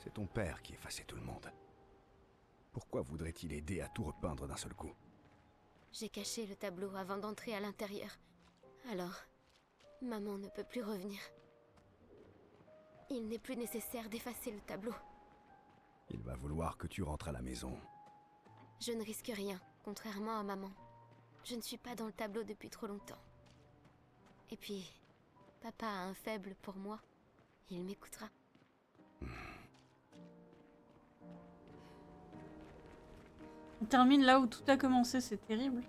C'est ton père qui effaçait tout le monde. Pourquoi voudrait-il aider à tout repeindre d'un seul coup? J'ai caché le tableau avant d'entrer à l'intérieur. Alors, maman ne peut plus revenir. Il n'est plus nécessaire d'effacer le tableau. Il va vouloir que tu rentres à la maison. Je ne risque rien, contrairement à maman. Je ne suis pas dans le tableau depuis trop longtemps. Et puis, papa a un faible pour moi. Il m'écoutera. On termine là où tout a commencé, c'est terrible.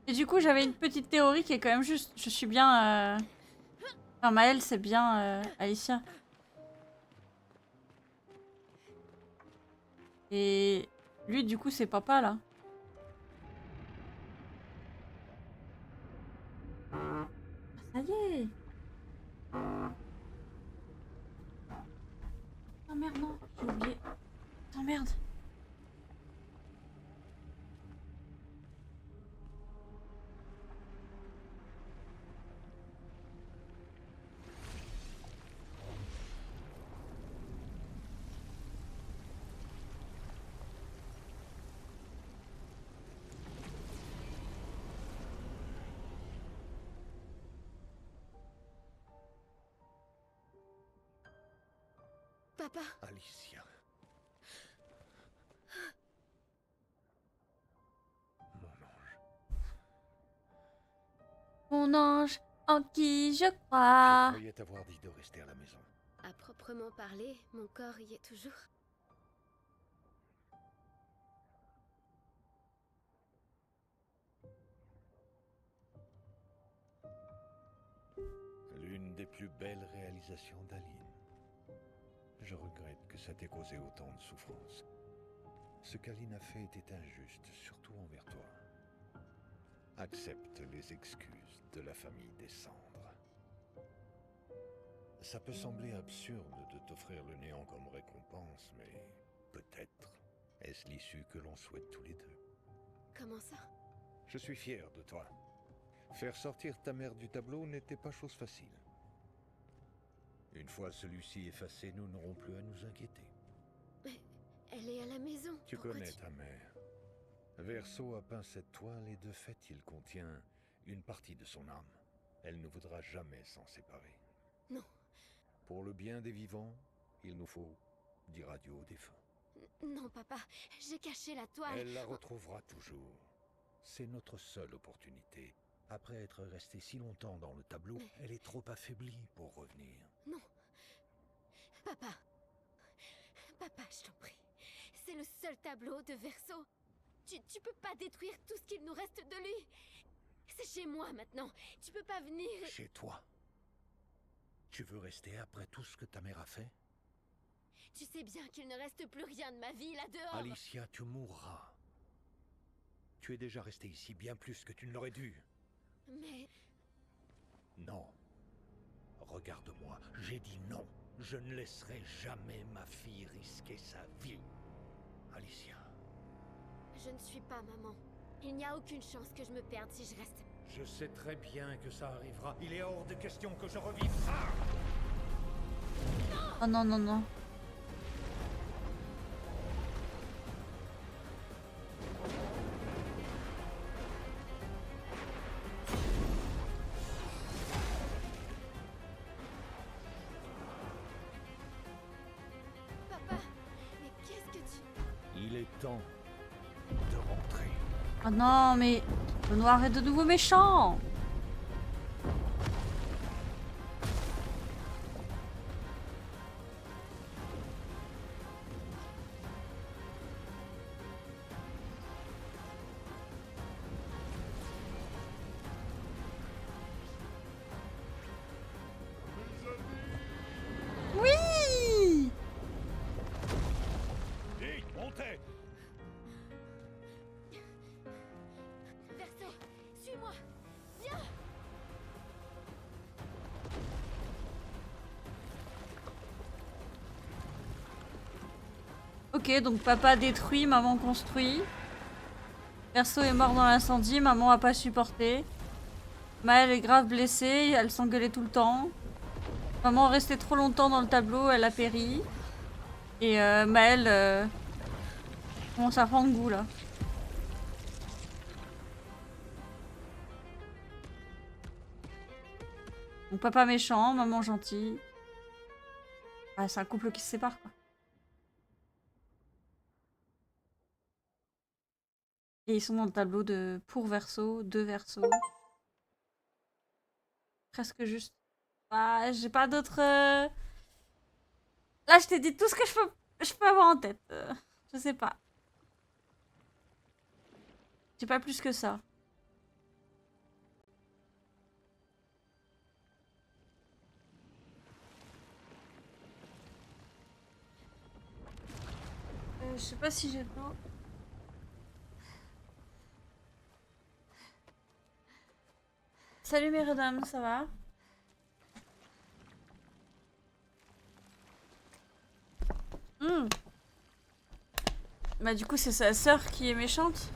Et du coup, j'avais une petite théorie qui est quand même juste... Je suis bien... Enfin, Maëlle, c'est bien Alicia. Et lui, du coup, c'est papa, là. Ah, ça y est. Oh merde, non, j'ai oublié. Oh merde. Papa, Alicia. Mon ange. Mon ange, en qui je Je crois. croyais t'avoir dit de rester à la maison. à proprement parler, mon corps y est toujours. L'une des plus belles réalisations d'Aline. Je regrette que ça t'ait causé autant de souffrance. Ce qu'Aline a fait était injuste, surtout envers toi. Accepte les excuses de la famille des cendres. Ça peut sembler absurde de t'offrir le néant comme récompense, mais peut-être est-ce l'issue que l'on souhaite tous les deux. Comment ça? Je suis fier de toi. Faire sortir ta mère du tableau n'était pas chose facile. Une fois celui-ci effacé, nous n'aurons plus à nous inquiéter. Mais elle est à la maison. Tu Pourquoi connais ta mère. Verso a peint cette toile et de fait, il contient une partie de son âme. Elle ne voudra jamais s'en séparer. Non. Pour le bien des vivants, il nous faut dire adieu aux défunts. Non, papa, j'ai caché la toile. Elle la retrouvera toujours. C'est notre seule opportunité. Après être restée si longtemps dans le tableau, elle est trop affaiblie pour revenir. Non. Papa. Papa, je t'en prie. C'est le seul tableau de Verso. Tu peux pas détruire tout ce qu'il nous reste de lui. C'est chez moi maintenant. Tu peux pas venir. Chez toi. Tu veux rester après tout ce que ta mère a fait? Tu sais bien qu'il ne reste plus rien de ma vie là-dehors. Alicia, tu mourras. Tu es déjà restée ici bien plus que tu ne l'aurais dû. Mais... Non. Regarde-moi, j'ai dit non. Je ne laisserai jamais ma fille risquer sa vie. Alicia. Je ne suis pas maman. Il n'y a aucune chance que je me perde si je reste. Je sais très bien que ça arrivera. Il est hors de question que je revive ça. Oh non, non, non. Papa, mais qu'est-ce que tu... Il est temps de rentrer. Oh non, mais le noir est de nouveau méchant. Oui. Hey, montez! Verso, suis-moi. Viens. Ok, donc papa détruit, maman construit. Perso est mort dans l'incendie, maman a pas supporté. Maëlle est grave blessée, elle s'engueulait tout le temps. Maman restait trop longtemps dans le tableau, elle a péri. Et Maëlle commence à prendre goût là. Donc papa méchant, maman gentille. Ah, c'est un couple qui se sépare quoi. Et ils sont dans le tableau de pour verso, de verso. Presque juste. Ah, j'ai pas d'autres. Là, je t'ai dit tout ce que je peux avoir en tête. Je sais pas. J'ai pas plus que ça. Je sais pas si j'ai le temps. Salut mes dames, ça va? Bah du coup c'est sa sœur qui est méchante.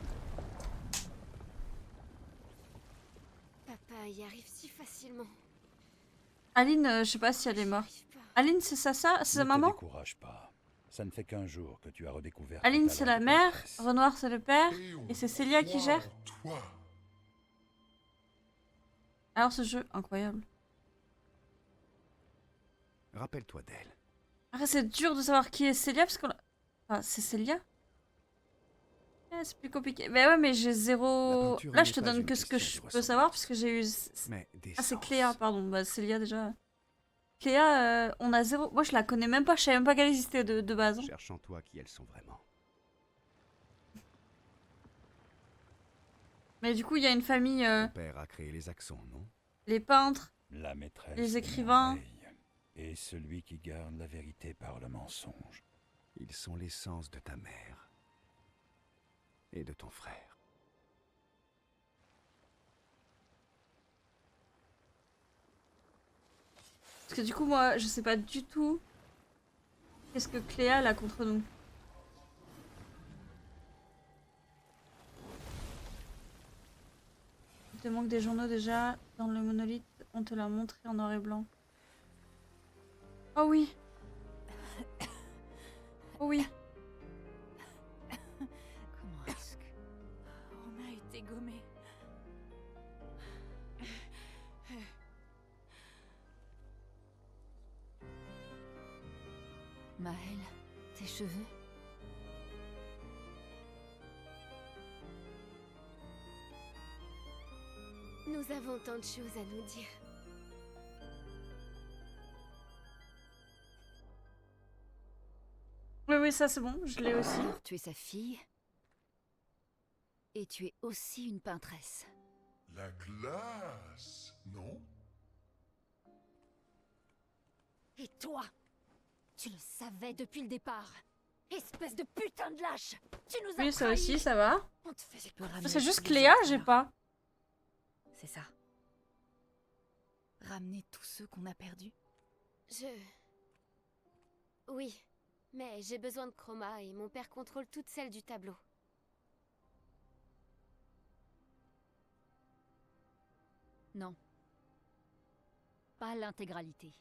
Papa y arrive si facilement. Aline, je sais pas si elle est morte. J'arrive pas. Aline c'est sa sœur, c'est sa maman? Ne te décourage pas. Ça ne fait qu'un jour que tu as redécouvert. ton Aline talent c'est la de mère, maîtresse. Renoir c'est le père, et c'est Célia qui gère. Toi. Alors ce jeu, incroyable. Rappelle-toi d'elle. Après c'est dur de savoir qui est Célia parce qu'on l'a... Enfin, c'est Célia? C'est plus compliqué. Mais ouais, mais j'ai La zéro... peinture Là n'est je te pas donne une que ce que question je de peux savoir ressemblance. puisque j'ai eu... Mais des Ah c'est sens. Cléa, pardon. Bah Célia déjà. Cléa, on a zéro... Moi je la connais même pas, je savais même pas qu'elle existait de base. Hein. Cherche en toi qui elles sont vraiment. Mais du coup il y a une famille... Ton père a créé les accents, non? les peintres, La maîtresse. les des écrivains. merveilles Et celui qui garde la vérité par le mensonge. Ils sont l'essence de ta mère. Et de ton frère. Parce que du coup moi je sais pas du tout qu'est-ce que Cléa elle a contre nous. Il te manque des journaux déjà. Dans le monolithe, on te l'a montré en noir et blanc. Oh oui. Oh oui. Comment est-ce que... On a été gommés. Maëlle, tes cheveux? Nous avons tant de choses à nous dire. Oui, oui, ça c'est bon, je l'ai aussi. Alors, tu es sa fille. Et tu es aussi une peintresse. La glace, non? Et toi? Tu le savais depuis le départ. Espèce de putain de lâche! Tu nous as Oui, ça trahis. aussi, ça va. On te faisait pas Ça, ramener c'est juste tous les Cléa, autres, j'ai alors. pas. C'est ça. Ramener tous ceux qu'on a perdus. Oui, mais j'ai besoin de chroma et mon père contrôle toutes celles du tableau. Non. Pas l'intégralité.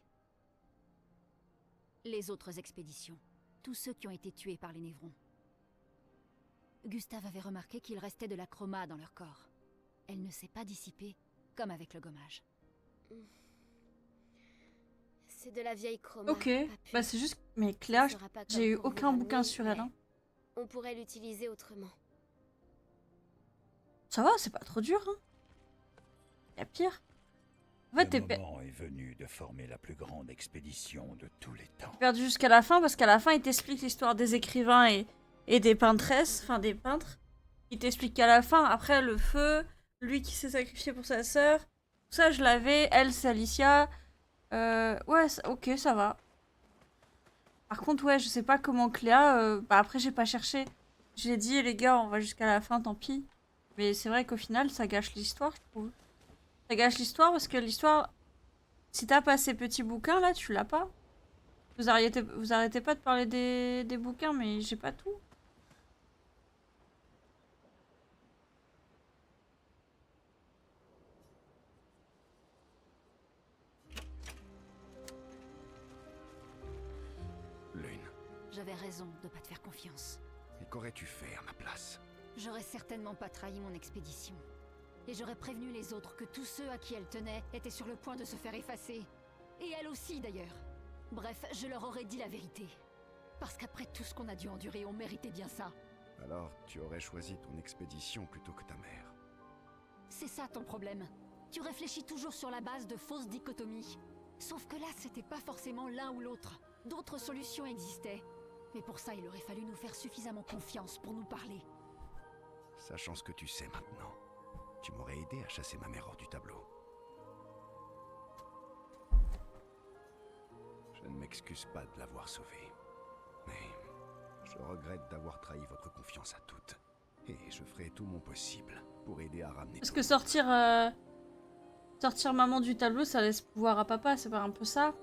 Les autres expéditions. Tous ceux qui ont été tués par les névrons. Gustave avait remarqué qu'il restait de la chroma dans leur corps. Elle ne s'est pas dissipée, comme avec le gommage. C'est de la vieille chroma. Ok, pas bah pure. c'est juste... Mais Ça Cléa, sera pas comme j'ai eu pour vous aucun bouquin ramener, sur elle. mais Hein. On pourrait l'utiliser autrement. Ça va, c'est pas trop dur. Hein. Y'a pire. En fait, t'es Le moment est venu de former la plus grande expédition de tous les temps. perdu jusqu'à la fin parce qu'à la fin, il t'explique l'histoire des écrivains et des peintresses, enfin des peintres. Il t'explique qu'à la fin, après le feu, lui qui s'est sacrifié pour sa sœur, tout ça je l'avais, elle c'est Alicia. Ouais, ok, ça va. Par contre, ouais, je sais pas comment Cléa. Bah après, j'ai pas cherché. J'ai dit, les gars, on va jusqu'à la fin, tant pis. Mais c'est vrai qu'au final, ça gâche l'histoire, je trouve. Ça gâche l'histoire parce que l'histoire. Si t'as pas ces petits bouquins là, tu l'as pas. Vous arrêtez pas de parler des bouquins, mais j'ai pas tout. Lune, J'avais raison de pas te faire confiance. et qu'aurais-tu fait à ma place? J'aurais certainement pas trahi mon expédition. Et j'aurais prévenu les autres que tous ceux à qui elle tenait étaient sur le point de se faire effacer. Et elle aussi, d'ailleurs. Bref, je leur aurais dit la vérité. Parce qu'après tout ce qu'on a dû endurer, on méritait bien ça. Alors, tu aurais choisi ton expédition plutôt que ta mère. C'est ça ton problème. Tu réfléchis toujours sur la base de fausses dichotomies. Sauf que là, c'était pas forcément l'un ou l'autre. D'autres solutions existaient. Mais pour ça, il aurait fallu nous faire suffisamment confiance pour nous parler. Sachant ce que tu sais maintenant, tu m'aurais aidé à chasser ma mère hors du tableau. Je ne m'excuse pas de l'avoir sauvée. Mais je regrette d'avoir trahi votre confiance à toutes. Et je ferai tout mon possible pour aider à ramener... Parce que sortir maman du tableau, ça laisse pouvoir à papa, c'est pas un peu ça?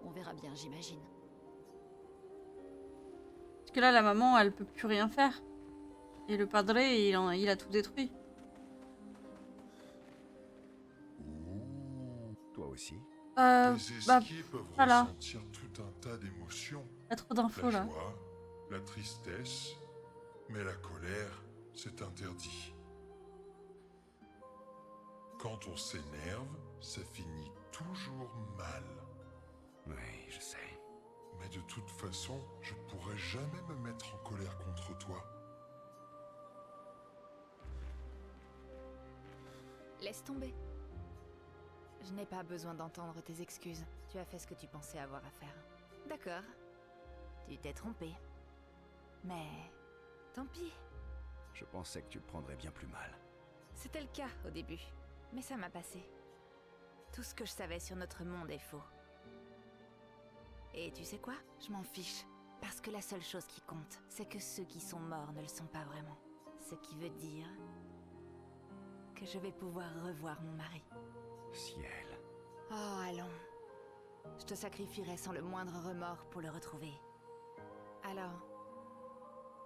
On verra bien, j'imagine. Parce que là, la maman, elle peut plus rien faire. Et le padre, il a tout détruit. Toi aussi? Les Bah, esquis peuvent voilà. ressentir tout un tas d'émotions. Il y a trop d'infos La là. joie, la tristesse, mais la colère, c'est interdit. Quand on s'énerve, ça finit toujours mal. Oui, je sais. Mais de toute façon, je pourrais jamais me mettre en colère contre toi. Laisse tomber. Je n'ai pas besoin d'entendre tes excuses. Tu as fait ce que tu pensais avoir à faire. D'accord. Tu t'es trompé. Mais... tant pis. Je pensais que tu le prendrais bien plus mal. C'était le cas au début. Mais ça m'a passé. Tout ce que je savais sur notre monde est faux. Et tu sais quoi? Je m'en fiche. Parce que la seule chose qui compte, c'est que ceux qui sont morts ne le sont pas vraiment. Ce qui veut dire... que je vais pouvoir revoir mon mari. Ciel. Oh, allons. Je te sacrifierai sans le moindre remords pour le retrouver. Alors...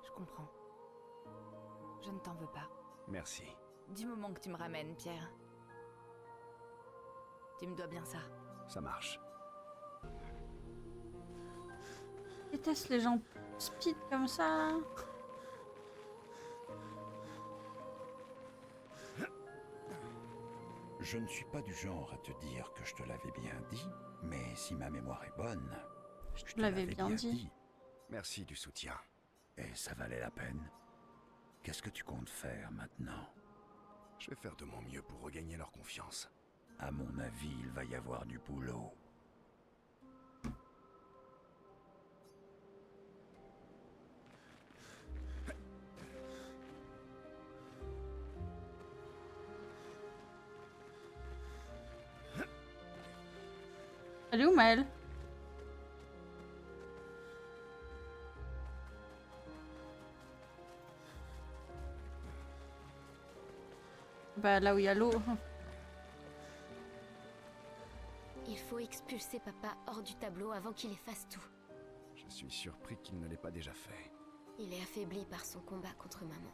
je comprends. Je ne t'en veux pas. Merci. Du moment que tu me ramènes, Pierre. Tu me dois bien ça. Ça marche. Je déteste les gens speed comme ça. Je ne suis pas du genre à te dire que je te l'avais bien dit, mais si ma mémoire est bonne, je te l'avais l'avais bien dit. Merci du soutien. Et ça valait la peine. Qu'est-ce que tu comptes faire maintenant? Je vais faire de mon mieux pour regagner leur confiance. À mon avis, il va y avoir du boulot. Elle est où, Maëlle? Bah là où il y a l'eau. Il faut expulser papa hors du tableau avant qu'il efface tout. Je suis surpris qu'il ne l'ait pas déjà fait. Il est affaibli par son combat contre maman.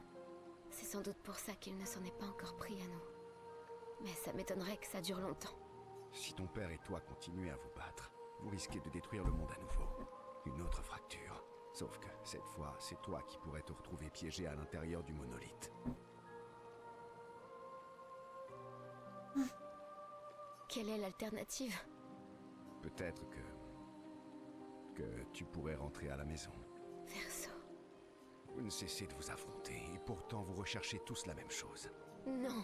C'est sans doute pour ça qu'il ne s'en est pas encore pris à nous. Mais ça m'étonnerait que ça dure longtemps. Si ton père et toi continuez à vous battre, vous risquez de détruire le monde à nouveau. Une autre fracture. Sauf que, cette fois, c'est toi qui pourrais te retrouver piégé à l'intérieur du monolithe. Quelle est l'alternative? Peut-être que tu pourrais rentrer à la maison. Verso. Vous ne cessez de vous affronter, et pourtant vous recherchez tous la même chose. Non.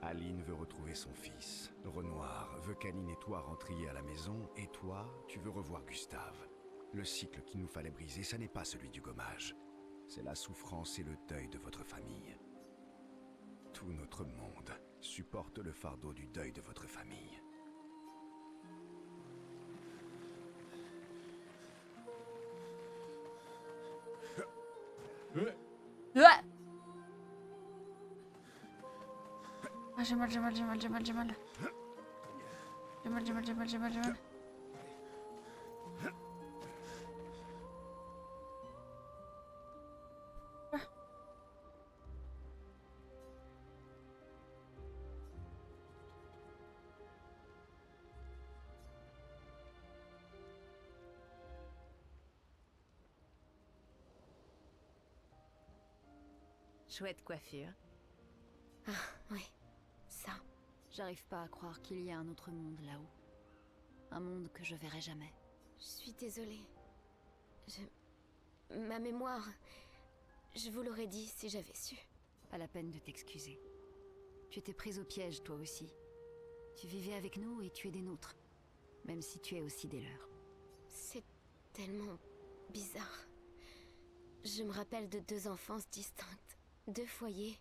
Aline veut retrouver son fils. Renoir veut qu'Aline et toi rentriez à la maison, et toi, tu veux revoir Gustave. Le cycle qu'il nous fallait briser, ça n'est pas celui du gommage. C'est la souffrance et le deuil de votre famille. Tout notre monde supporte le fardeau du deuil de votre famille. Ouais. j'ai mal. J'ai mal. Chouette coiffure. Ah, oui. Ça. J'arrive pas à croire qu'il y a un autre monde là-haut. Un monde que je verrai jamais. Je suis désolée. Ma mémoire... Je vous l'aurais dit si j'avais su. Pas la peine de t'excuser. Tu étais prise au piège, toi aussi. Tu vivais avec nous et tu es des nôtres. Même si tu es aussi des leurs. C'est tellement bizarre. Je me rappelle de 2 enfances distinctes. 2 foyers.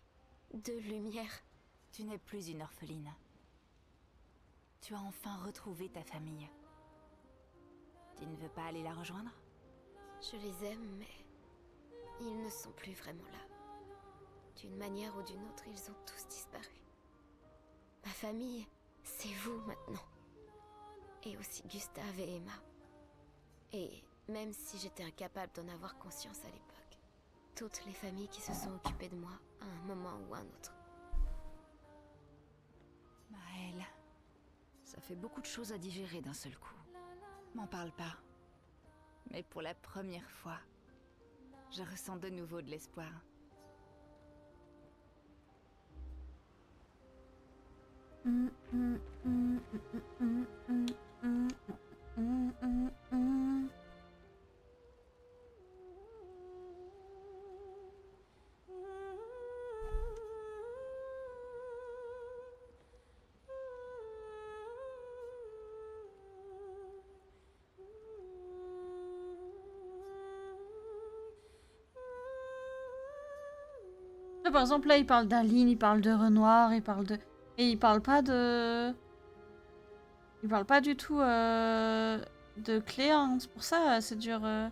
2 lumières. Tu n'es plus une orpheline. Tu as enfin retrouvé ta famille. Tu ne veux pas aller la rejoindre? Je les aime, mais... Ils ne sont plus vraiment là. D'une manière ou d'une autre, ils ont tous disparu. Ma famille, c'est vous maintenant. Et aussi Gustave et Emma. Et même si j'étais incapable d'en avoir conscience à l'époque, toutes les familles qui se sont occupées de moi à un moment ou un autre. Maëlle, Ça fait beaucoup de choses à digérer d'un seul coup. m'en parle pas. Mais pour la première fois, je ressens de nouveau de l'espoir. Là, par exemple, là, il parle d'Aline, il parle de Renoir, il parle de... Et il parle pas de... Il parle pas du tout de Cléa, hein. C'est pour ça, c'est dur. Je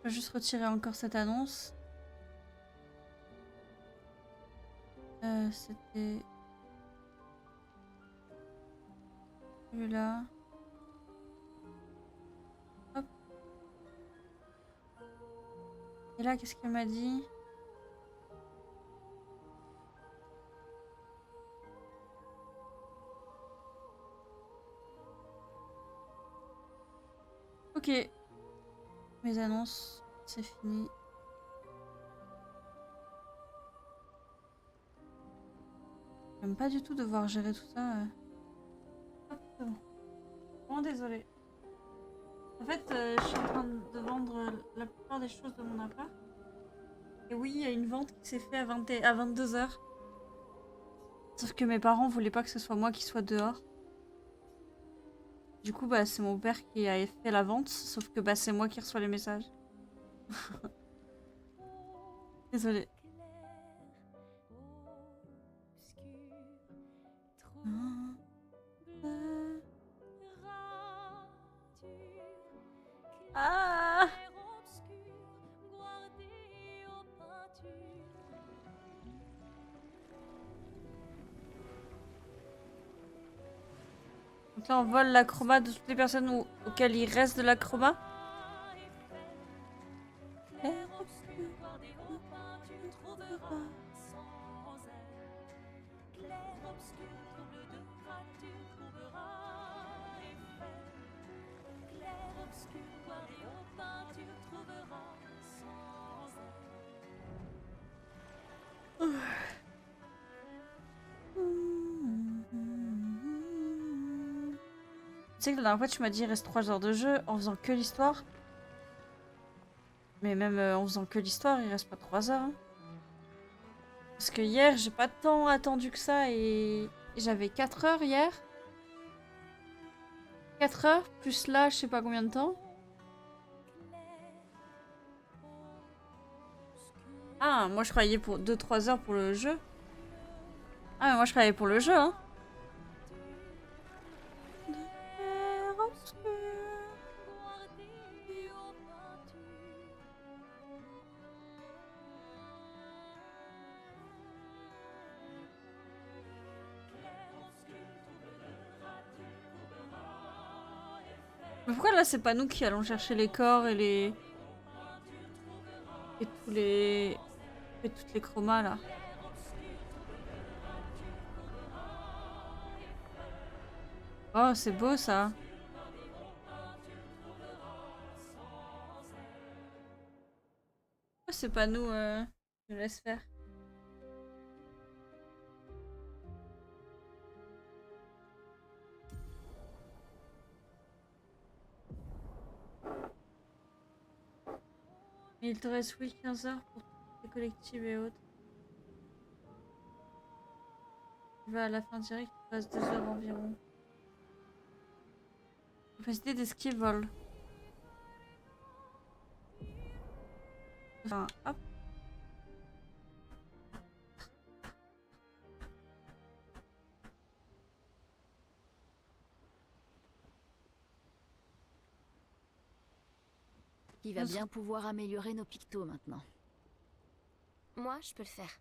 vais juste retirer encore cette annonce. C'était... Celui-là. Hop. Et là, qu'est-ce qu'elle m'a dit? Ok. Mes annonces, c'est fini. J'aime pas du tout devoir gérer tout ça. Hop, c'est bon. Vraiment désolée. En fait, je suis en train de vendre la plupart des choses de mon appart. Et oui, il y a une vente qui s'est faite à 22h. Sauf que mes parents voulaient pas que ce soit moi qui soit dehors. Du coup, bah, c'est mon père qui a fait la vente, sauf que bah, c'est moi qui reçois les messages. Désolée. Ah! Donc là, on vole l'acrobat de toutes les personnes auxquelles il reste de l'acrobat. Tu sais que la dernière fois tu m'as dit il reste 3 heures de jeu en faisant que l'histoire. Mais même en faisant que l'histoire, il reste pas 3 heures. Hein. Parce que hier, j'ai pas tant attendu que ça et j'avais 4 heures hier. 4 heures, plus là, je sais pas combien de temps. Ah, moi je croyais pour 2-3 heures pour le jeu. Ah, mais moi je croyais pour le jeu, hein. Mais pourquoi là c'est pas nous qui allons chercher les corps et les... Et tous les... Et toutes les chromas là. Oh c'est beau ça. Pourquoi c'est pas nous qui nous laisse faire? Il te reste oui 15 heures pour les collectives et autres. Tu vas à la fin direct, il te reste 2 heures environ. Capacité d'esquive vol. Enfin, hop. Il va bien pouvoir améliorer nos pictos maintenant. Moi, je peux le faire.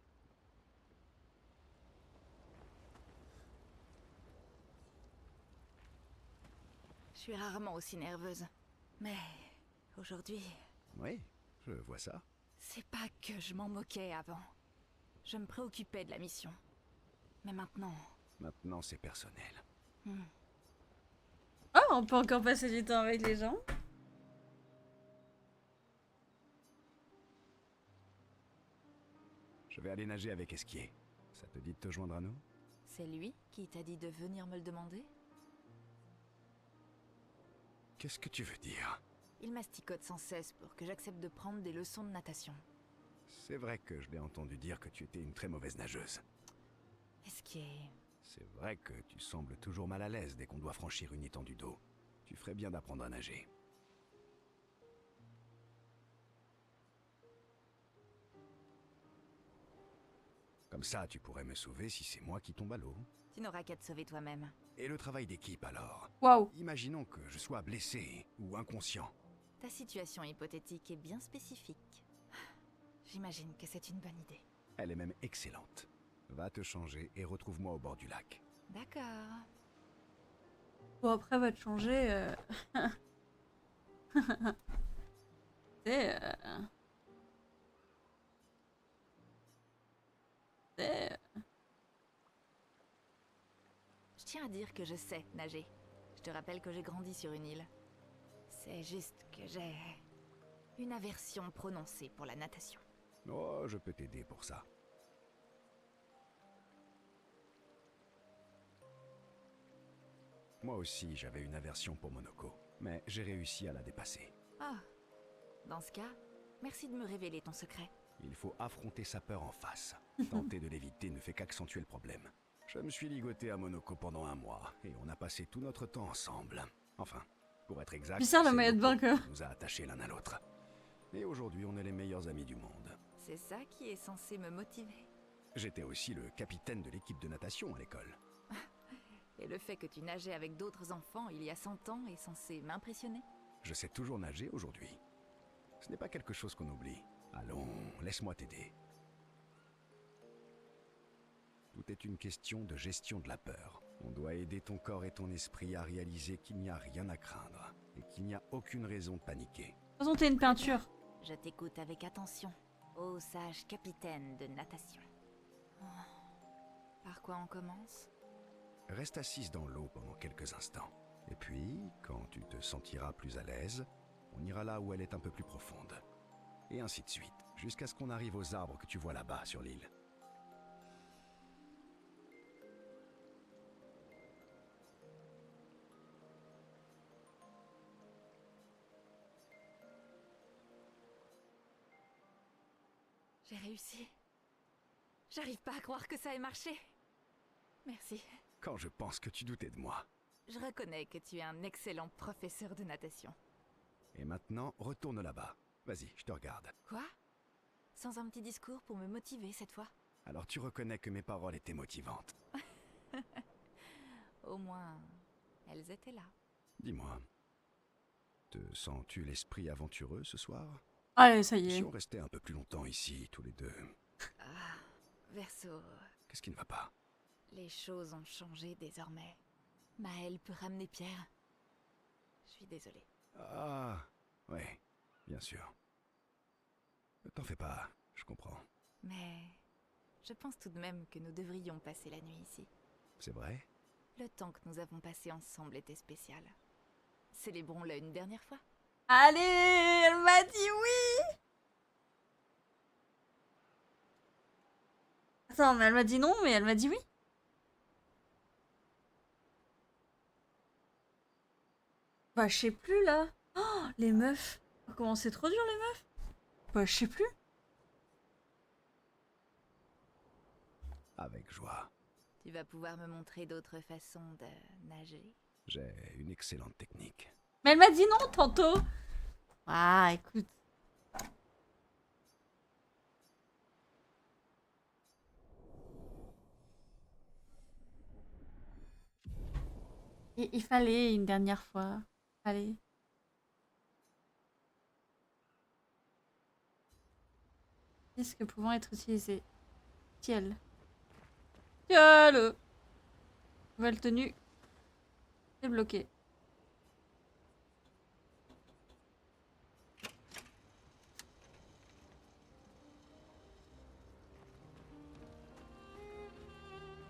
Je suis rarement aussi nerveuse. Mais aujourd'hui, Oui, je vois ça. c'est pas que je m'en moquais avant. Je me préoccupais de la mission. Mais maintenant... Maintenant, c'est personnel. Oh, on peut encore passer du temps avec les gens. Je vais aller nager avec Esquier. Ça te dit de te joindre à nous? C'est lui qui t'a dit de venir me le demander? Qu'est-ce que tu veux dire? Il masticote sans cesse pour que j'accepte de prendre des leçons de natation. C'est vrai que je l'ai entendu dire que tu étais une très mauvaise nageuse. Est-ce qu'il est... C'est vrai que tu sembles toujours mal à l'aise dès qu'on doit franchir une étendue d'eau. Tu ferais bien d'apprendre à nager. Comme ça, tu pourrais me sauver si c'est moi qui tombe à l'eau. Tu n'auras qu'à te sauver toi-même. Et le travail d'équipe alors? Waouh. Imaginons que je sois blessé ou inconscient. Ta situation hypothétique est bien spécifique. J'imagine que c'est une bonne idée. Elle est même excellente. Va te changer et retrouve-moi au bord du lac. D'accord. Bon après va te changer. C'est... C'est... Je tiens à dire que je sais nager. Je te rappelle que j'ai grandi sur une île. C'est juste que j'ai une aversion prononcée pour la natation. Oh, je peux t'aider pour ça. Moi aussi, j'avais une aversion pour Monoko, mais j'ai réussi à la dépasser. Ah, dans ce cas, merci de me révéler ton secret. Il faut affronter sa peur en face. Tenter de l'éviter ne fait qu'accentuer le problème. Je me suis ligoté à Monoko pendant 1 mois, et on a passé tout notre temps ensemble. Enfin, pour être exact, Bizarre le c'est maillot de bain Yoko que... qui nous a attachés l'un à l'autre. Et aujourd'hui, on est les meilleurs amis du monde. C'est ça qui est censé me motiver. J'étais aussi le capitaine de l'équipe de natation à l'école. Et le fait que tu nageais avec d'autres enfants il y a 100 ans est censé m'impressionner. Je sais toujours nager aujourd'hui. Ce n'est pas quelque chose qu'on oublie. Allons, laisse-moi t'aider. Tout est une question de gestion de la peur. On doit aider ton corps et ton esprit à réaliser qu'il n'y a rien à craindre et qu'il n'y a aucune raison de paniquer. De toute façon t'es une peinture. Je t'écoute avec attention, ô sage capitaine de natation. Oh. Par quoi on commence? Reste assise dans l'eau pendant quelques instants. Et puis, quand tu te sentiras plus à l'aise, on ira là où elle est un peu plus profonde. Et ainsi de suite, jusqu'à ce qu'on arrive aux arbres que tu vois là-bas sur l'île. J'ai réussi. J'arrive pas à croire que ça ait marché. Merci. Quand je pense que tu doutais de moi. Je reconnais que tu es un excellent professeur de natation. Et maintenant, retourne là-bas. Vas-y, je te regarde. Quoi? Sans un petit discours pour me motiver cette fois? Alors tu reconnais que mes paroles étaient motivantes. Au moins, elles étaient là. Dis-moi, te sens-tu l'esprit aventureux ce soir? Allez ça y est. Si on restait un peu plus longtemps ici, tous les deux, Ah, Verso, qu'est-ce qui ne va pas? les choses ont changé désormais. Maël peut ramener Pierre. Je suis désolée. Ah, ouais, bien sûr. Ne t'en fais pas, je comprends. Mais je pense tout de même que nous devrions passer la nuit ici. C'est vrai? Le temps que nous avons passé ensemble était spécial. Célébrons-le une dernière fois. Allez, elle m'a dit oui. Attends, mais elle m'a dit non, mais elle m'a dit oui. Bah, je sais plus là. Oh, les meufs. Comment c'est trop dur, les meufs? Bah, je sais plus. Avec joie. Tu vas pouvoir me montrer d'autres façons de nager. J'ai une excellente technique. Mais elle m'a dit non tantôt. Ah, écoute. Il fallait une dernière fois. Allez. Disque pouvant être utilisé. Ciel. Ciel. Nouvelle tenue. Débloquée.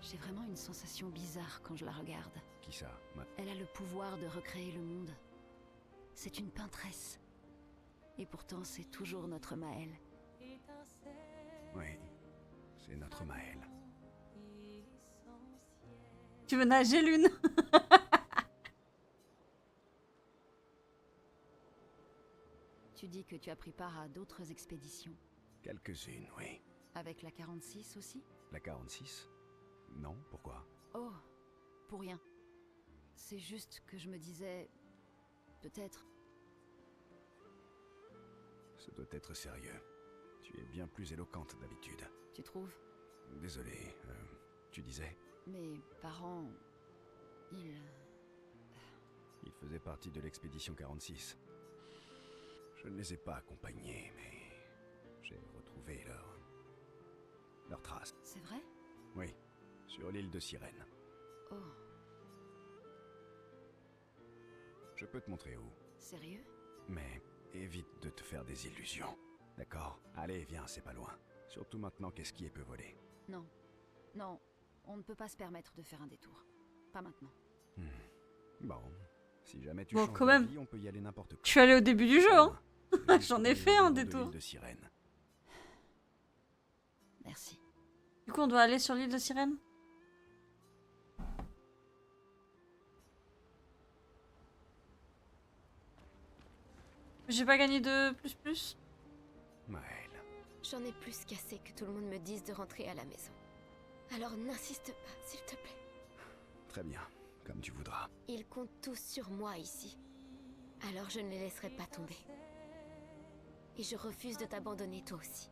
J'ai vraiment une sensation bizarre quand je la regarde. Qui ça? Elle a le pouvoir de recréer le monde. C'est une peintresse. Et pourtant, c'est toujours notre Maëlle. Oui, c'est notre Maëlle. Tu veux nager, Lune? Tu dis que tu as pris part à d'autres expéditions. Quelques-unes, oui. Avec la 46 aussi? La 46? Non, pourquoi? Oh, pour rien. C'est juste que je me disais... Peut-être... Ce doit être sérieux. Tu es bien plus éloquente d'habitude. Tu trouves? Désolé, tu disais? Mes parents... Ils faisaient partie de l'expédition 46. Je ne les ai pas accompagnés, mais j'ai retrouvé leurs traces. C'est vrai? Oui, sur l'île de Sirène. Oh, Je peux te montrer où, sérieux? mais évite de te faire des illusions. D'accord? Allez, viens, c'est pas loin. Surtout maintenant qu'Esquier peut voler. Non. Non, on ne peut pas se permettre de faire un détour. Pas maintenant. Bon, si jamais tu Bon, changes quand même. d'avis, on peut y aller n'importe Je suis allée au début du jeu, hein. quand. J'en ai fait un détour. De Sirène. Merci. Du coup, on doit aller sur l'île de Sirène. J'ai pas gagné de plus. Maëlle. J'en ai plus qu'assez que tout le monde me dise de rentrer à la maison. Alors n'insiste pas, s'il te plaît. Très bien, comme tu voudras. Ils comptent tous sur moi ici. Alors je ne les laisserai pas tomber. Et je refuse de t'abandonner toi aussi.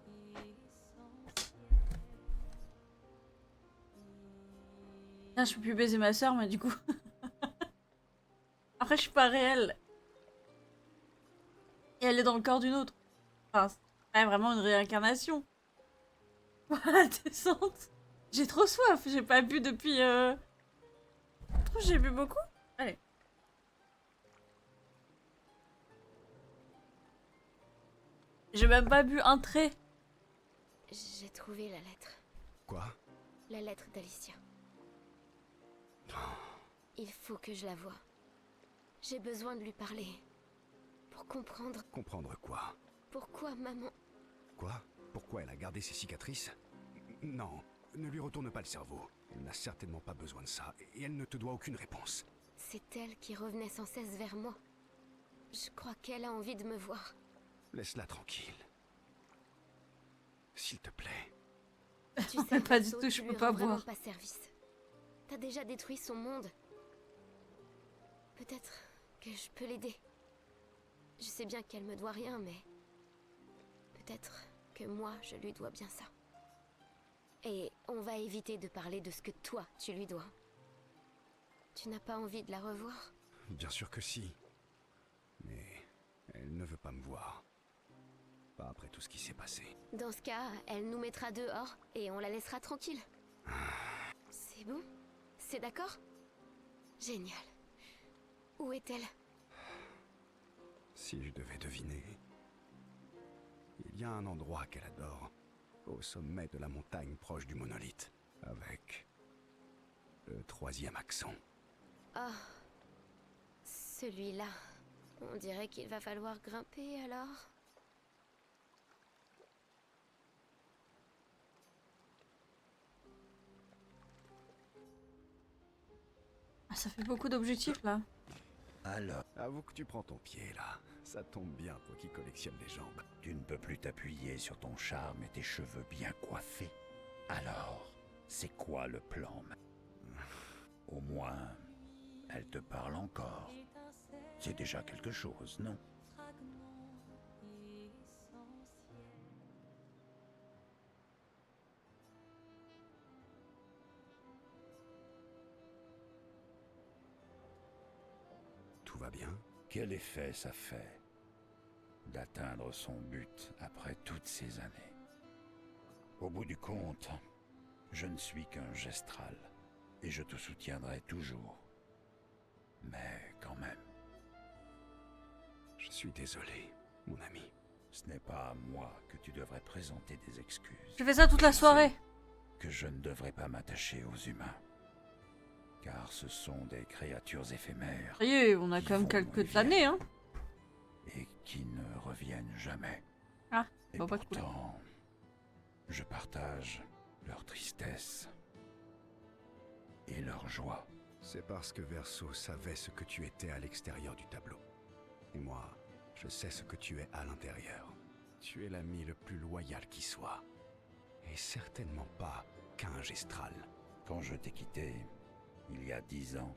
Là, je peux plus baiser ma soeur, mais du coup... Après, je suis pas réelle. Et elle est dans le corps d'une autre. Enfin, c'est pas vraiment une réincarnation. Voilà, descente. J'ai trop soif, j'ai pas bu depuis... Je trouve que j'ai bu beaucoup. Allez. J'ai même pas bu un trait. J'ai trouvé la lettre. Quoi? La lettre d'Alicia. Il faut que je la voie. J'ai besoin de lui parler. Pour comprendre Comprendre quoi? pourquoi maman... Quoi? Pourquoi elle a gardé ses cicatrices? Non, ne lui retourne pas le cerveau. Elle n'a certainement pas besoin de ça, et elle ne te doit aucune réponse. C'est elle qui revenait sans cesse vers moi. Je crois qu'elle a envie de me voir. Laisse-la tranquille. S'il te plaît. Tu sais, Pas du Verso, tout, je tu peux lui pas rends vraiment boire. pas service. T'as déjà détruit son monde. Peut-être que je peux l'aider. Je sais bien qu'elle me doit rien, mais... peut-être que moi, je lui dois bien ça. Et on va éviter de parler de ce que toi, tu lui dois. Tu n'as pas envie de la revoir? Bien sûr que si. Mais elle ne veut pas me voir. Pas après tout ce qui s'est passé. Dans ce cas, elle nous mettra dehors et on la laissera tranquille. C'est bon? C'est d'accord? Génial. Où est-elle? Si je devais deviner, il y a un endroit qu'elle adore, au sommet de la montagne proche du monolithe, avec le 3e accent. Oh, celui-là. On dirait qu'il va falloir grimper alors. Ah, ça fait beaucoup d'objectifs là. Alors, Avoue que tu prends ton pied là. Ça tombe bien, toi qui collectionnes les jambes. tu ne peux plus t'appuyer sur ton charme et tes cheveux bien coiffés. Alors, c'est quoi le plan? Au moins, elle te parle encore. C'est déjà quelque chose, non? Tout va bien? Quel effet ça fait d'atteindre son but après toutes ces années? Au bout du compte, je ne suis qu'un gestral et je te soutiendrai toujours. Mais quand même, Je suis désolé, mon ami. ce n'est pas à moi que tu devrais présenter des excuses. Je fais ça toute la soirée. Que je ne devrais pas m'attacher aux humains. Car ce sont des créatures éphémères. Ça y est, on a qui quand même vont et quelques années, hein. Et qui ne reviennent jamais. Ah, Et bon, pas cool. pourtant, je partage leur tristesse et leur joie. C'est parce que Verso savait ce que tu étais à l'extérieur du tableau. Et moi, je sais ce que tu es à l'intérieur. Tu es l'ami le plus loyal qui soit. Et certainement pas qu'un gestral. Quand je t'ai quitté, il y a 10 ans,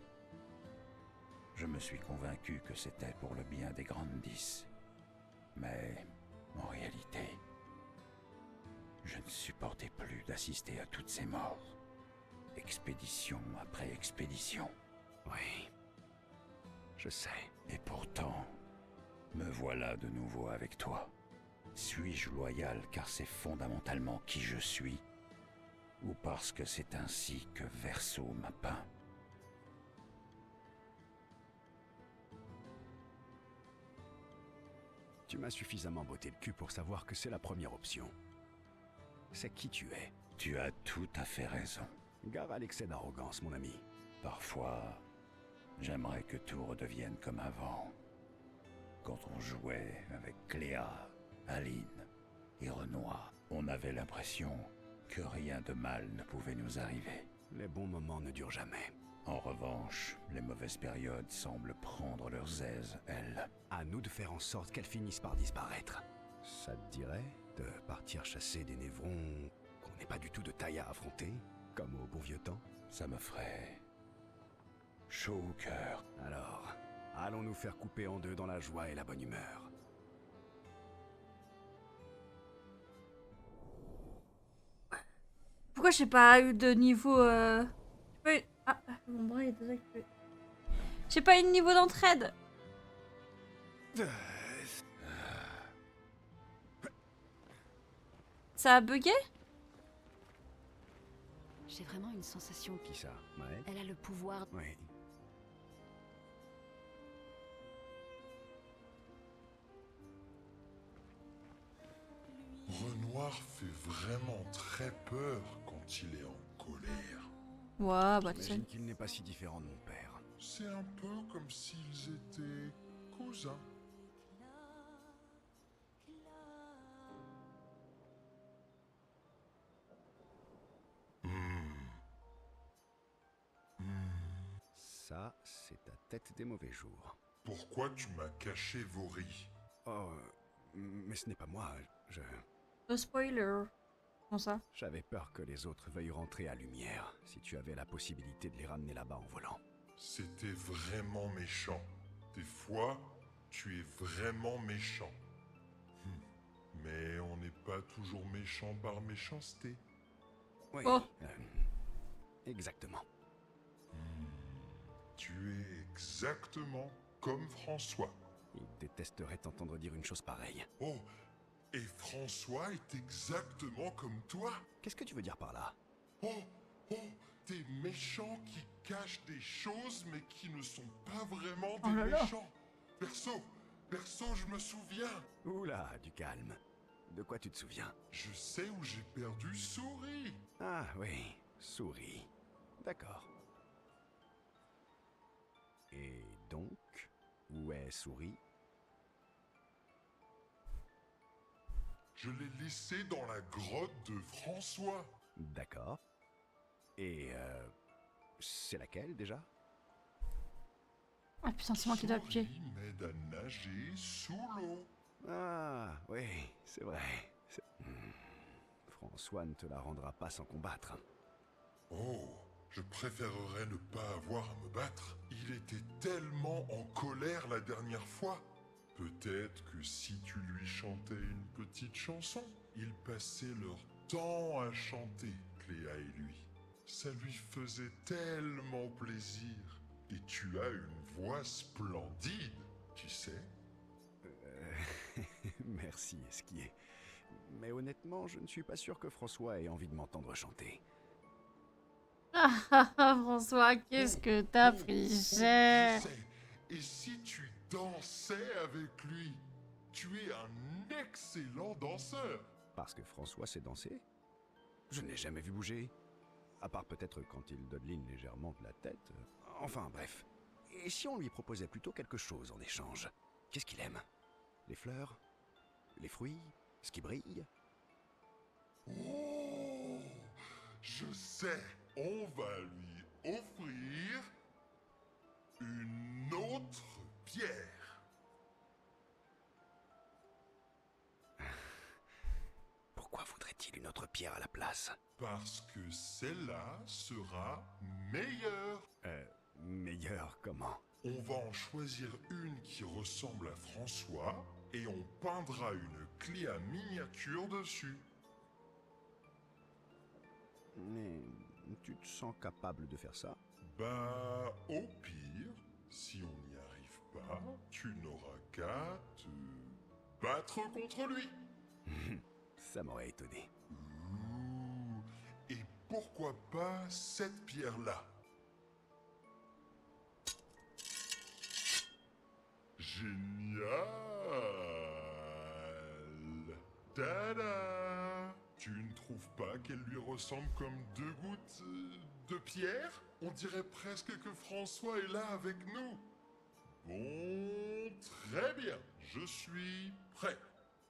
je me suis convaincu que c'était pour le bien des Grandes 10. Mais, en réalité, je ne supportais plus d'assister à toutes ces morts. Expédition après expédition. Oui, je sais. Et pourtant, me voilà de nouveau avec toi. Suis-je loyal car c'est fondamentalement qui je suis, ou parce que c'est ainsi que Verso m'a peint? Tu m'as suffisamment botté le cul pour savoir que c'est la première option. C'est qui tu es. Tu as tout à fait raison. Gare à l'excès d'arrogance, mon ami. Parfois, j'aimerais que tout redevienne comme avant. Quand on jouait avec Cléa, Aline et Renoir, on avait l'impression que rien de mal ne pouvait nous arriver. Les bons moments ne durent jamais. En revanche, les mauvaises périodes semblent prendre leurs aises, elles. À nous de faire en sorte qu'elles finissent par disparaître. Ça te dirait de partir chasser des névrons qu'on n'est pas du tout de taille à affronter, comme au bon vieux temps? Ça me ferait chaud au cœur. Alors, allons nous faire couper en deux dans la joie et la bonne humeur. Pourquoi j'ai pas eu de niveau... Ah, mon bras est désactivé. J'ai pas eu de niveau d'entraide. Ça a bugué? J'ai vraiment une sensation Qui ça? Ouais. qu'elle a le pouvoir. Oui. Renoir fait vraiment très peur quand il est en colère. Ouais, bah tu sais. J'imagine qu'il n'est pas si différent de mon père. C'est un peu comme s'ils étaient cousins. Ça, c'est ta tête des mauvais jours. Pourquoi tu m'as caché vos riz? Oh, mais ce n'est pas moi. No spoiler. Comment ça? J'avais peur que les autres veuillent rentrer à lumière, si tu avais la possibilité de les ramener là-bas en volant. C'était vraiment méchant. Des fois, tu es vraiment méchant. Mais on n'est pas toujours méchant par méchanceté. Oui. Oh. Exactement. Tu es exactement comme François. Il détesterait t'entendre dire une chose pareille. Oh, et François est exactement comme toi. Qu'est-ce que tu veux dire par là? Oh, des méchants qui cachent des choses mais qui ne sont pas vraiment des Oh là là. méchants. Perso, Perso, je me souviens. Oula, du calme. De quoi tu te souviens? Je sais où j'ai perdu Souris. Ah oui, souris. D'accord. Et donc, où est Souris? Je l'ai laissé dans la grotte de François. D'accord. Et c'est laquelle déjà? Ah putain, c'est moi qui dois appuyer. Souris m'aide à nager sous l'eau. Ah, oui, c'est vrai. François ne te la rendra pas sans combattre. Oh, je préférerais ne pas avoir à me battre. Il était tellement en colère la dernière fois. Peut-être que si tu lui chantais une petite chanson, ils passaient leur temps à chanter, Cléa et lui. Ça lui faisait tellement plaisir. Et tu as une voix splendide, tu sais. Merci, Esquier. Mais honnêtement, je ne suis pas sûr que François ait envie de m'entendre chanter. François, qu'est-ce que t'as pris cher? Je sais. Et si tu dansais avec lui? Tu es un excellent danseur. Parce que François sait danser? Je ne l'ai jamais vu bouger. À part peut-être quand il dodeline légèrement de la tête. Enfin, bref. Et si on lui proposait plutôt quelque chose en échange? Qu'est-ce qu'il aime? Les fleurs? Les fruits? Ce qui brille? Oh, je sais. On va lui offrir une autre pierre. Pourquoi voudrait-il une autre pierre à la place? Parce que celle-là sera meilleure. Meilleur comment? On va en choisir une qui ressemble à François et on peindra une clé à miniature dessus. Mais tu te sens capable de faire ça? Bah, au pire, si on n'y arrive pas, tu n'auras qu'à te battre contre lui. Ça m'aurait étonné. Ouh, et pourquoi pas cette pierre-là? Génial! Tada! Tu ne trouves pas qu'elle lui ressemble comme deux gouttes de pierre? On dirait presque que François est là avec nous. Bon, très bien, je suis prêt.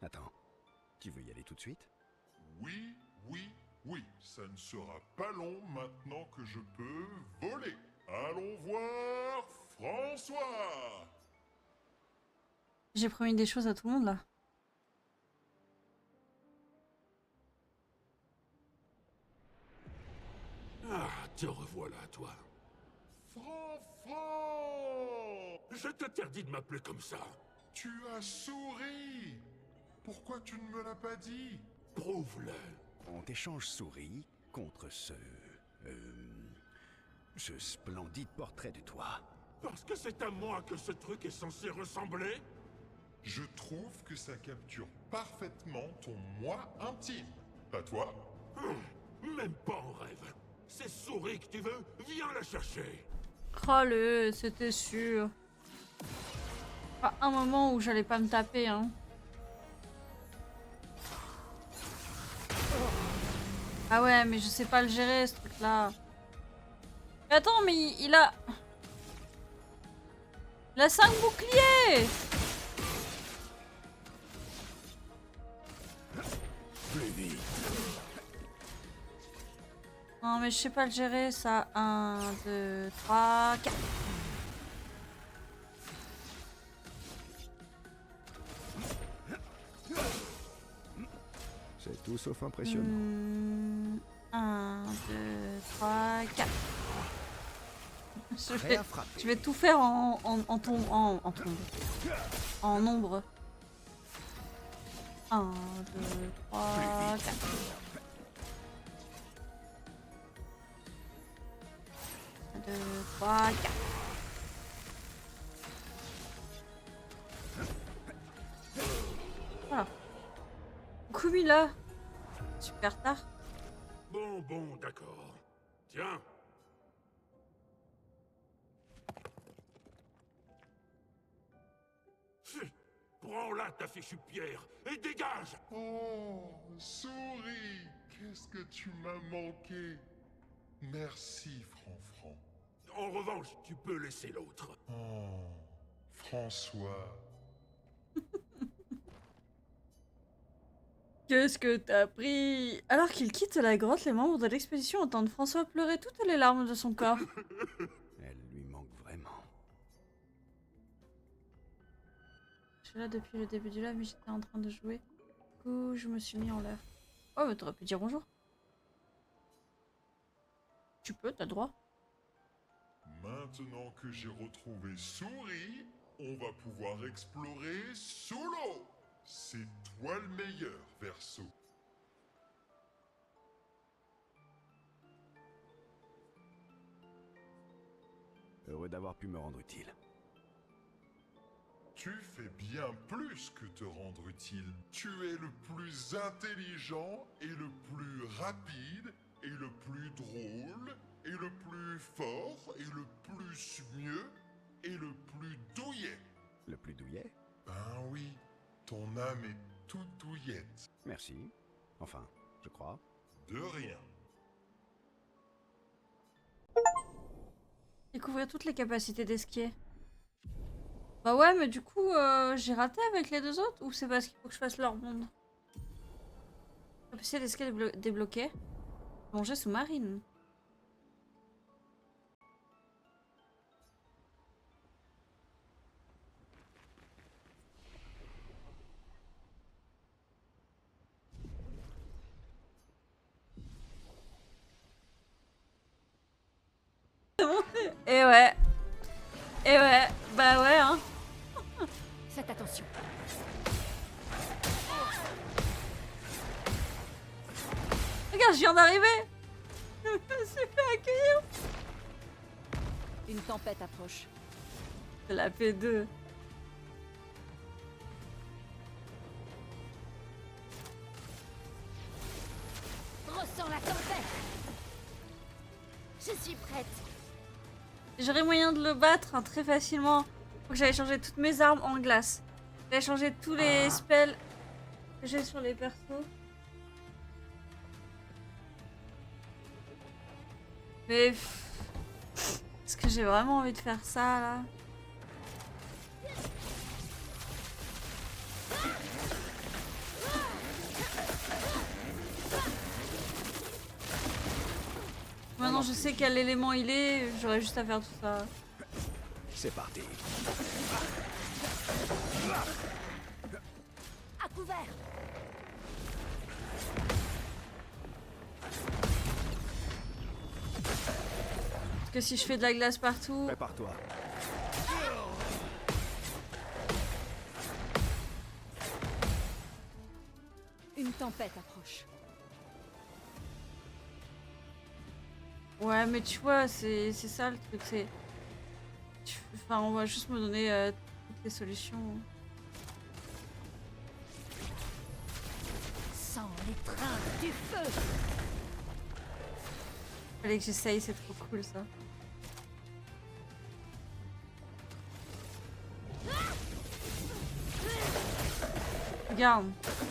Attends, tu veux y aller tout de suite? Oui, oui, oui, ça ne sera pas long maintenant que je peux voler. Allons voir François! J'ai promis des choses à tout le monde là. Ah, te revoilà, toi. Fanfan! Je t'interdis de m'appeler comme ça. Tu as souri! Pourquoi tu ne me l'as pas dit? Prouve-le. On t'échange souris contre ce splendide portrait de toi. Parce que c'est à moi que ce truc est censé ressembler? Je trouve que ça capture parfaitement ton moi intime. Pas toi? Même pas en rêve. C'est Souris que tu veux? Viens la chercher. Oh c'était sûr. Pas un moment où j'allais pas me taper, hein. Ah ouais, mais je sais pas le gérer, ce truc-là. Mais attends, mais il a... Il a 5 boucliers! Plus vite. Non, mais je sais pas le gérer, ça. 1, 2, 3, 4. C'est tout sauf impressionnant. 1, 2, 3, 4. Prêt à frapper. Je vais tout faire en nombre. 1, 2, 3, 4. 1, 2, 3, 4. Voilà. Kumila. Super tard. Bon, d'accord. Tiens. Prends là ta fichue pierre et dégage! Oh, souris, qu'est-ce que tu m'as manqué. Merci, Franfran. En revanche, tu peux laisser l'autre. Oh, François. Qu'est-ce que t'as pris? Alors qu'il quitte la grotte, les membres de l'expédition entendent François pleurer toutes les larmes de son corps. Elle lui manque vraiment. Je suis là depuis le début du live, mais j'étais en train de jouer. Du coup, je me suis mis en l'air. Oh, mais t'aurais pu dire bonjour. Tu peux, t'as le droit. Maintenant que j'ai retrouvé Souris, on va pouvoir explorer sous l'eau. C'est toi le meilleur, Verso. Heureux d'avoir pu me rendre utile. Tu fais bien plus que te rendre utile. Tu es le plus intelligent et le plus rapide et le plus drôle et le plus fort et le plus mieux et le plus douillet. Le plus douillet? Ben oui, ton âme est toute douillette. Merci. Enfin, je crois. De rien. Découvrir toutes les capacités d'esquier. Bah ouais, mais du coup, j'ai raté avec les deux autres ou c'est parce qu'il faut que je fasse leur monde? Capacité d'esquier débloquée. Plongée sous-marine. Et ouais. Et ouais. Bah ouais, hein. Faites attention. Regarde, je viens d'arriver. Je me suis fait accueillir. Une tempête approche. C'est la P2. Ressens la tempête. Je suis prête. J'aurais moyen de le battre hein, très facilement. Faut que j'aille changer toutes mes armes en glace. J'allais changer tous les spells que j'ai sur les persos. Mais est-ce que j'ai vraiment envie de faire ça là? Maintenant je sais quel élément il est, j'aurais juste à faire tout ça. C'est parti. À couvert. Parce que si je fais de la glace partout... Prépare-toi. Une tempête approche. Ouais, mais tu vois, c'est ça le truc, c'est... Enfin, on va juste me donner toutes les solutions. Sans l'étreinte du feu. Fallait que j'essaye, c'est trop cool ça. Regarde,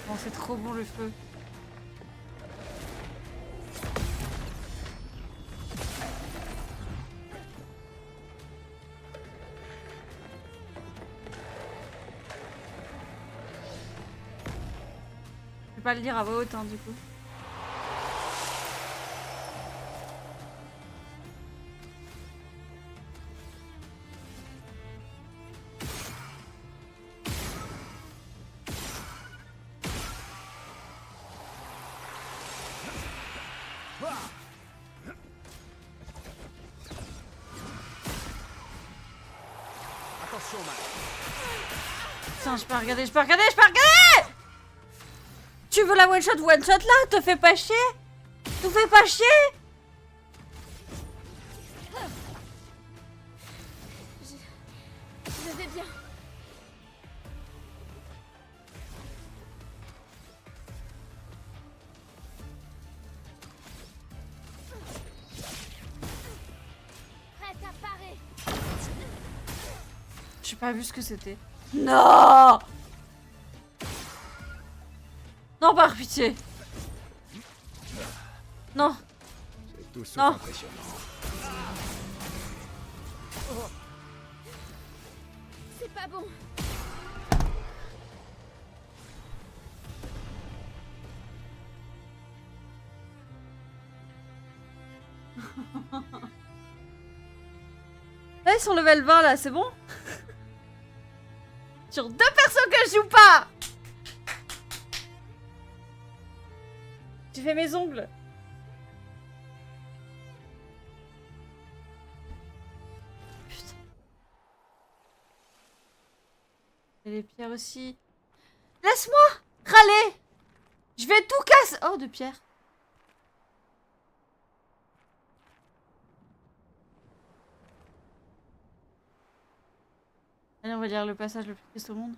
bon, c'est trop bon le feu. Je vais pas le dire à voix haute hein, du coup. Attention, Max. Putain, je peux regarder, je peux regarder, je peux regarder! Tu veux la one shot là? Te fais pas chier? Te fais pas chier? Je vais bien. Prête à parer. J'ai pas vu ce que c'était. Non! Non, par pitié. Non. C'est tout sauf Non. impressionnant. C'est pas bon. Là, ils sont level 20, là, c'est bon? Sur 2 personnes que je joue pas! J'ai fait mes ongles. Putain. Et les pierres aussi. Laisse-moi râler! Je vais tout casser! Oh, de pierres. Allez, on va lire le passage le plus triste au monde.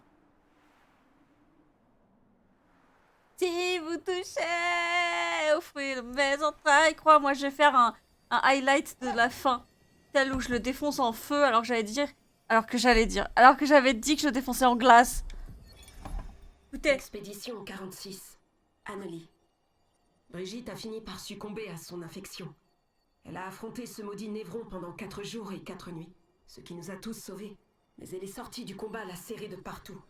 Si vous touchez au fruit de mes entrailles, crois-moi, je vais faire un highlight de la fin. Tel où je le défonce en feu alors que j'allais dire... Alors que j'avais dit que je le défonçais en glace. Écoutez. Expédition 46. Annelie. Brigitte a fini par succomber à son infection. Elle a affronté ce maudit Névron pendant 4 jours et 4 nuits. Ce qui nous a tous sauvés. Mais elle est sortie du combat la serrée de partout.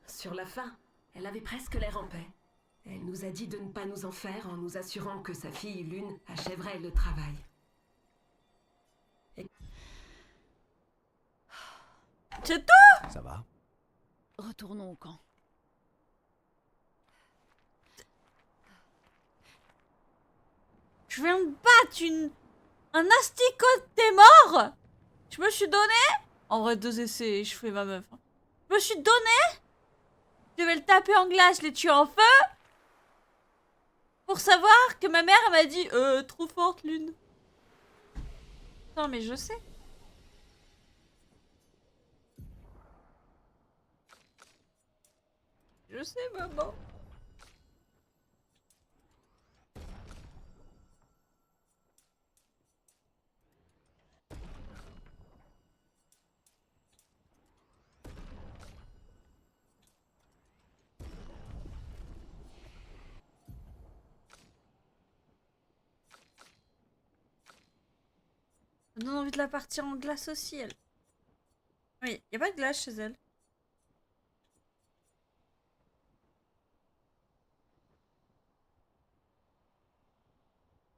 Sur la fin, elle avait presque l'air en paix. Elle nous a dit de ne pas nous en faire en nous assurant que sa fille Lune achèverait le travail. C'est tout? Ça va? Retournons au camp. Je viens de battre un asticot des morts. Je me suis donné. En vrai, 2 essais, je fais ma meuf. Je me suis donné. Je devais le taper en glace, les tuer en feu. Pour savoir que ma mère elle m'a dit trop forte, Lune. Non, mais je sais. Je sais, maman. Ça me donne envie de la partir en glace aussi, elle. Oui, y a pas de glace chez elle.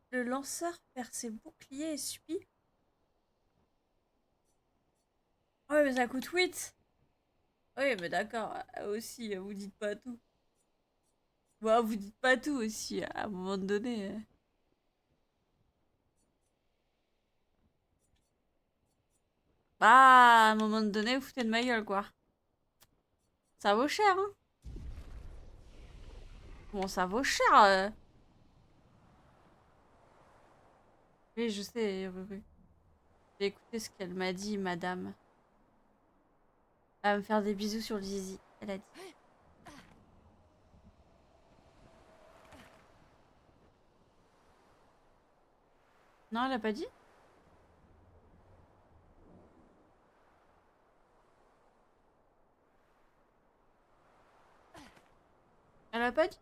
Le lanceur perd ses boucliers et subit. Ouais, mais ça coûte 8. Oui, mais d'accord. Aussi, vous dites pas tout. Bah, vous dites pas tout aussi, à un moment donné. Bah, à un moment donné, vous foutez de ma gueule, quoi. Ça vaut cher, hein. Bon, ça vaut cher. Oui, je sais, oui. J'ai écouté ce qu'elle m'a dit, madame. Elle va me faire des bisous sur le zizi, elle a dit. Non, elle a pas dit? Elle a pas dit?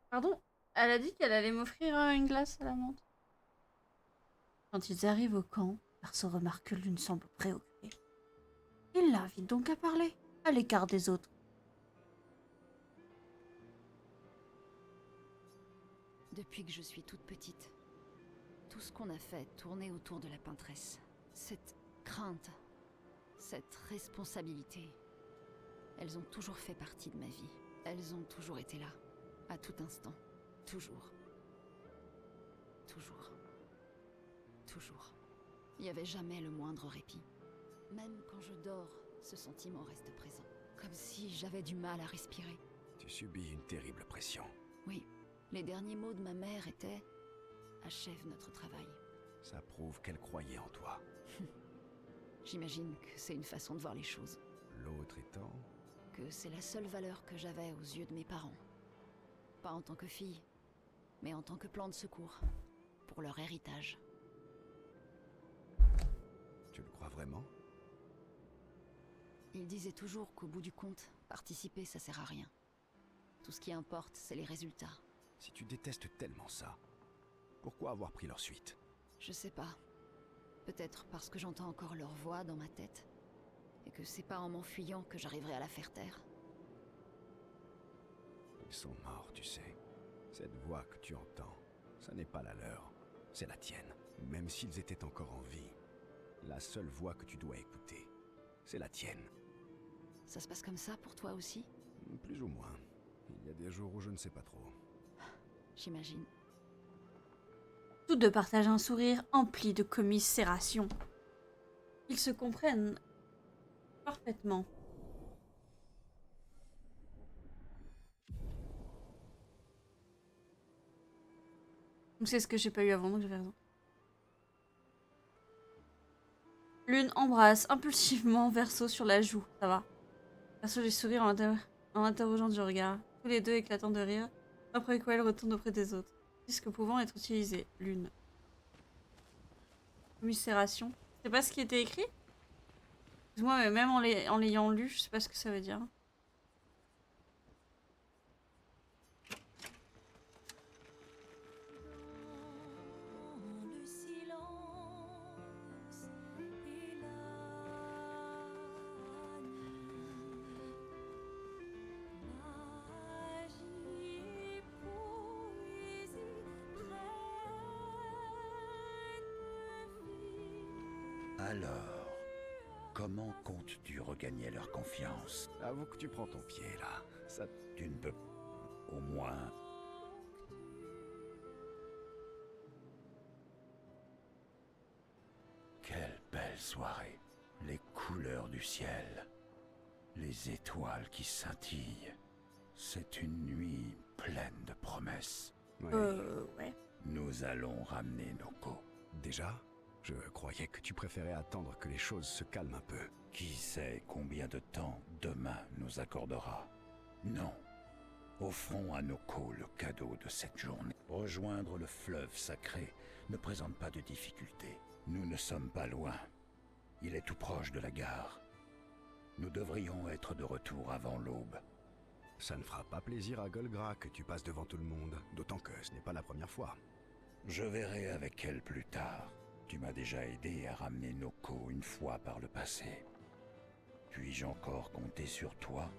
Pardon? Elle a dit qu'elle allait m'offrir une glace à la menthe. Quand ils arrivent au camp, Perso remarque que Lune semble préoccupée. Il l'invite donc à parler, à l'écart des autres. Depuis que je suis toute petite, tout ce qu'on a fait tournait autour de la peintresse. Cette crainte, cette responsabilité, elles ont toujours fait partie de ma vie. Elles ont toujours été là, à tout instant. Toujours. Toujours. Toujours. Il n'y avait jamais le moindre répit. Même quand je dors, ce sentiment reste présent. Comme si j'avais du mal à respirer. Tu subis une terrible pression. Oui, les derniers mots de ma mère étaient « Achève notre travail ». Ça prouve qu'elle croyait en toi. J'imagine que c'est une façon de voir les choses. L'autre étant... Que c'est la seule valeur que j'avais aux yeux de mes parents. Pas en tant que fille, mais en tant que plan de secours. Pour leur héritage. Tu le crois vraiment? Ils disaient toujours qu'au bout du compte, participer ça sert à rien. Tout ce qui importe, c'est les résultats. Si tu détestes tellement ça, pourquoi avoir pris leur suite? Je sais pas. Peut-être parce que j'entends encore leur voix dans ma tête. Et que c'est pas en m'enfuyant que j'arriverai à la faire taire. Ils sont morts, tu sais. Cette voix que tu entends, ça n'est pas la leur, c'est la tienne. Même s'ils étaient encore en vie, la seule voix que tu dois écouter, c'est la tienne. Ça se passe comme ça pour toi aussi? Plus ou moins. Il y a des jours où je ne sais pas trop. J'imagine. Tous deux partagent un sourire empli de commisération. Ils se comprennent parfaitement. Donc c'est ce que j'ai pas eu avant, donc j'avais raison. Lune embrasse impulsivement Verso sur la joue, ça va. Verso lui sourit en interrogeant du regard, tous les deux éclatant de rire, après quoi elle retourne auprès des autres. Disque pouvant être utilisé. Lune. Commisération. C'est pas ce qui était écrit? Excuse-moi, mais même en l'ayant lu, je sais pas ce que ça veut dire. Alors, comment comptes-tu regagner leur confiance? Avoue que tu prends ton pied, là. Ça... Tu ne peux... au moins... Quelle belle soirée. Les couleurs du ciel. Les étoiles qui scintillent. C'est une nuit pleine de promesses. Ouais. Nous allons ramener Noko. Déjà? Je croyais que tu préférais attendre que les choses se calment un peu. Qui sait combien de temps demain nous accordera? Non. Offrons à Noko le cadeau de cette journée. Rejoindre le fleuve sacré ne présente pas de difficulté. Nous ne sommes pas loin. Il est tout proche de la gare. Nous devrions être de retour avant l'aube. Ça ne fera pas plaisir à Golgra que tu passes devant tout le monde, d'autant que ce n'est pas la première fois. Je verrai avec elle plus tard. Tu m'as déjà aidé à ramener Noko une fois par le passé. Puis-je encore compter sur toi,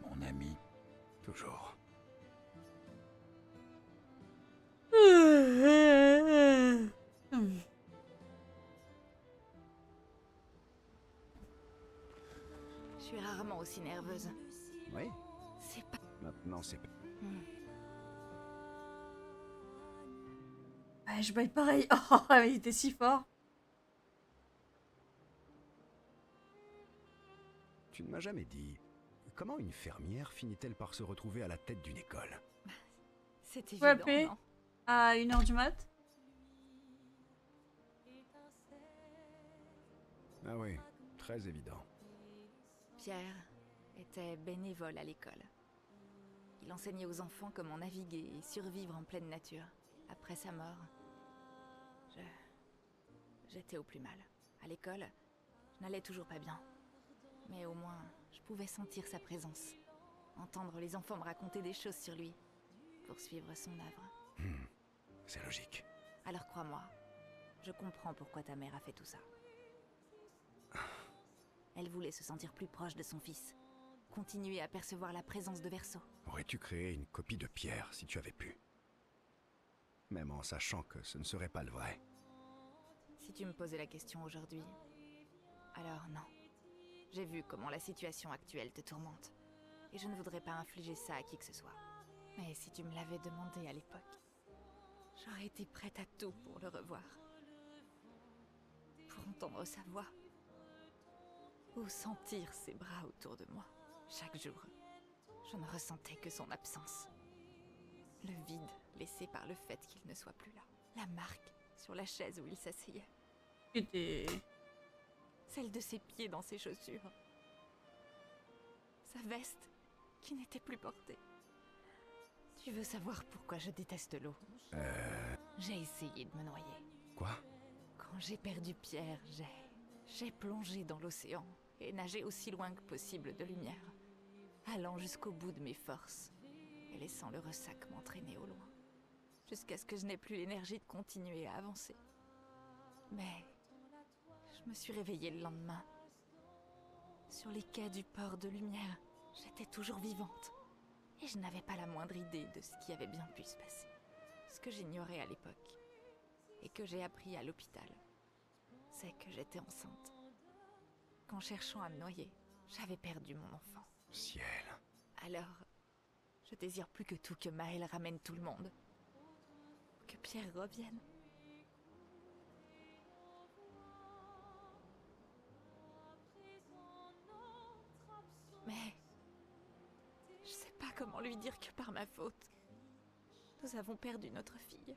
mon ami? Toujours. Je suis rarement aussi nerveuse. Oui, C'est pas... maintenant c'est... Ouais, je baille pareil. Oh, il était si fort. Tu ne m'as jamais dit... Comment une fermière finit-elle par se retrouver à la tête d'une école? C'est Faut évident, appeler non? à 1h du mat. Ah oui, très évident. Pierre était bénévole à l'école. Il enseignait aux enfants comment naviguer et survivre en pleine nature. Après sa mort, j'étais au plus mal. À l'école, je n'allais toujours pas bien. Mais au moins, je pouvais sentir sa présence. Entendre les enfants me raconter des choses sur lui. Poursuivre son œuvre. C'est logique. Alors crois-moi, je comprends pourquoi ta mère a fait tout ça. Elle voulait se sentir plus proche de son fils. Continuer à percevoir la présence de Verso. Aurais-tu créé une copie de Pierre si tu avais pu? Même en sachant que ce ne serait pas le vrai. Si tu me posais la question aujourd'hui, alors non. J'ai vu comment la situation actuelle te tourmente. Et je ne voudrais pas infliger ça à qui que ce soit. Mais si tu me l'avais demandé à l'époque, j'aurais été prête à tout pour le revoir. Pour entendre sa voix. Ou sentir ses bras autour de moi. Chaque jour, je ne ressentais que son absence. Le vide laissé par le fait qu'il ne soit plus là. La marque sur la chaise où il s'asseyait. C'était... Celle de ses pieds dans ses chaussures. Sa veste qui n'était plus portée. Tu veux savoir pourquoi je déteste l'eau? J'ai essayé de me noyer. Quoi? Quand j'ai perdu Pierre, j'ai plongé dans l'océan et nagé aussi loin que possible de lumière, allant jusqu'au bout de mes forces. et laissant le ressac m'entraîner au loin, jusqu'à ce que je n'ai plus l'énergie de continuer à avancer. Mais je me suis réveillée le lendemain. Sur les quais du port de Lumière, j'étais toujours vivante. Et je n'avais pas la moindre idée de ce qui avait bien pu se passer. Ce que j'ignorais à l'époque, et que j'ai appris à l'hôpital, c'est que j'étais enceinte. Qu'en cherchant à me noyer, j'avais perdu mon enfant. Ciel. Alors, je désire plus que tout que Maël ramène tout le monde. Que Pierre revienne. Mais je sais pas comment lui dire que par ma faute, nous avons perdu notre fille.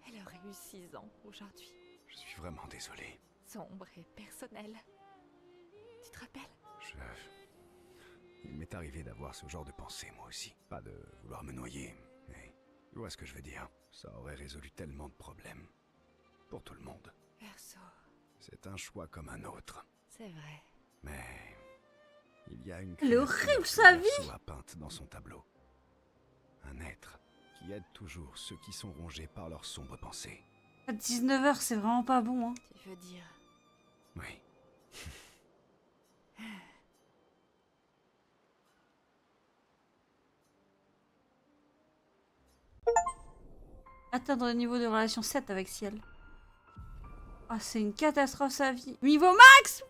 Elle aurait eu 6 ans aujourd'hui. Je suis vraiment désolé. Sombre et personnelle. Tu te rappelles? Il m'est arrivé d'avoir ce genre de pensée, moi aussi. Pas de vouloir me noyer, mais tu vois ce que je veux dire. Ça aurait résolu tellement de problèmes. Pour tout le monde. Verso. C'est un choix comme un autre. C'est vrai. Mais il y a une Elle est horrible, sa vie. Verso a peinte dans son tableau. Un être qui aide toujours ceux qui sont rongés par leurs sombres pensées. À 19h, c'est vraiment pas bon, hein. Tu veux dire... Oui. Atteindre le niveau de relation 7 avec Ciel. Ah, c'est une catastrophe sa vie. Niveau max!